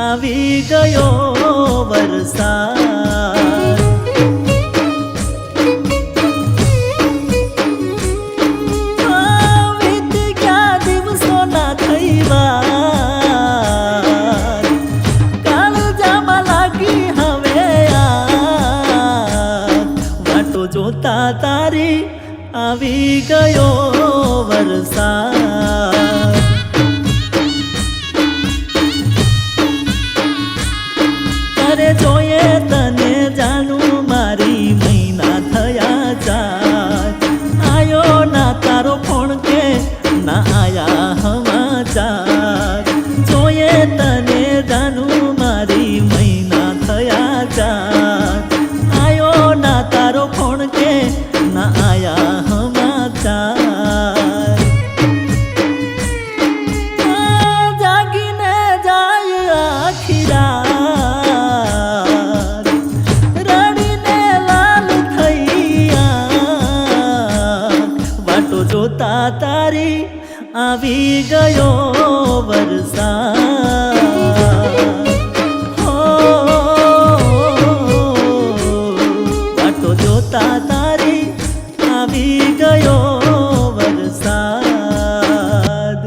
આવી ગયો વરસાદ વીતી ગયા દિવસોના થઈ વાર કાળજામાં લાગી હવે વાટો જોતા તારી આવી ગયો વરસાદ તારે જોઈએ તને જાણું મારી મહિના થયા ચાર આયો ના તારો ફોન કે ના આયા સમાચાર જોઈએ તને જાણું મારી મહિના થયા ચાર આયો ના તારો ફોન કે ના આયા સમાચાર જાગીને જાય આખી રાત રડીને લાલ થઈ વાટો જોતા તારી આવી ગયો વરસાદ વાટો જોતા તારી આવી ગયો વરસાદ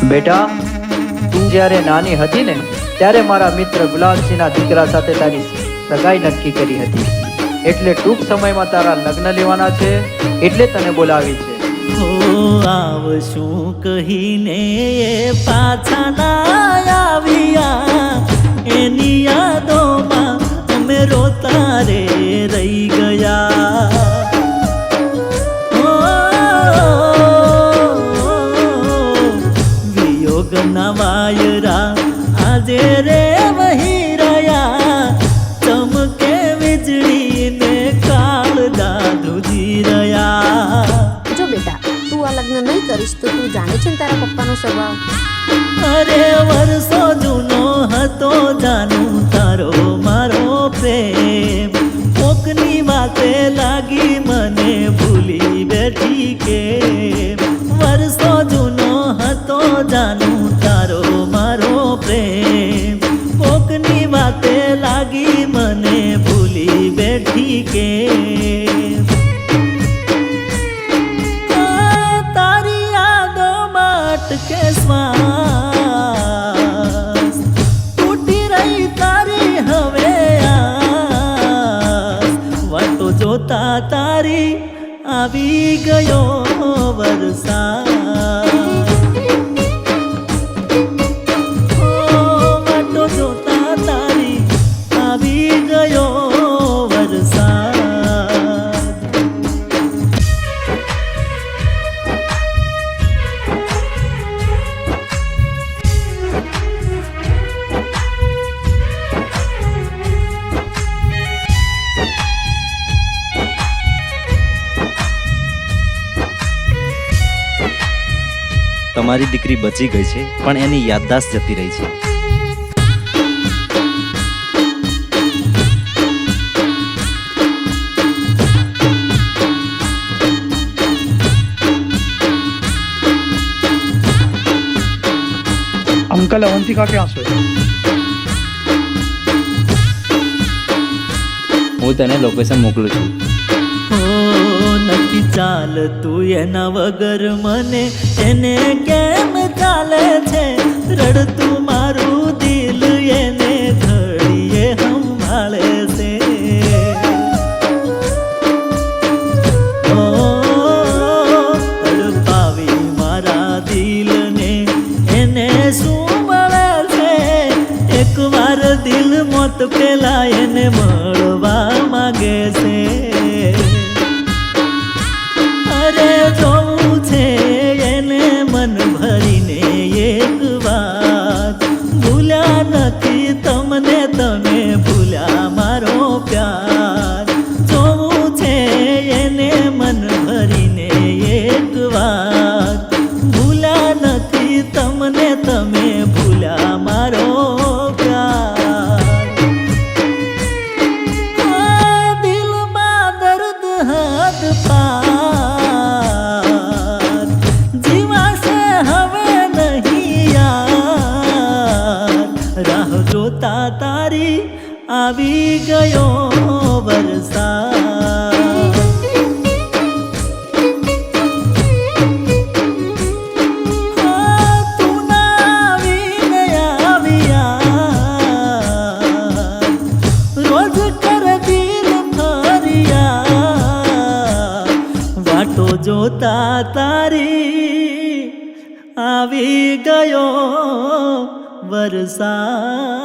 બેટા તું જ્યારે નાની હતી ને ત્યારે મારા મિત્ર ગુલાબસિંહના દીકરા સાથે તારી સગાઈ નક્કી કરી હતી એટલે ટૂંક સમયમાં તારા લગ્ન લેવાના છે એટલે તને બોલાવી છે હો આવશું કહીને પાછા ના આવ્યા એની યાદોમાં અમે રોતા રે રહી ગયા વિયોગના વાયરા આજે રે વહી રહ્યા ચમકે વીજળી ને કાળ દાદુજી રહ્યા જો બેટા તું આ લગ્ન નહીં કરીશ તો તું જાણે છે ને તારા પપ્પાનો સ્વભાવ અરે વર્ષો જૂનો હતો જાનું તારો મારો પ્રેમ કોકની વાતે લાગી મને ભૂલી બેઠી કે વર્ષો જૂનો હતો જાનું તારો મારો પ્રેમ કોકની વાતે લાગી મને ભૂલી બેઠી કે તારી યાદોમાં અટકે શ્વાસ તૂટી રહી તારી હવે વાટો જોતા તારી આવી ગયો વરસાદ વાટો જોતા તારી આવી ગયો વરસાદ તમારી દીકરી બચી ગઈ છે પણ એની યાદદાસ્ત જતી રહી છે अंकल अवंतिका ક્યાં છે હું તને લોકેશન મોકલું છું નથી ચાલતું એના વગર મને એને કેમ ચાલે છે રડતું મારું દિલ એને ઘડીએ સંભાળે છે તડપાવી મારા દિલને એને શું મળે છે એકવાર દિલ મોત પેલા એને મળવા માંગે છે અરે જોવું છે એને મન ભરીને એક વાત ભૂલ્યા નથી તમને તમે ભૂલ્યા મારો પ્યાર જોવું છે એને મન ભરીને એક વાત આવી ગયો વરસાદ. હા, તું ના આવીને આવ્યા, રોજ કર દિલ ફરિયાદ, વાટો જોતા તારી આવી ગયો વરસાદ.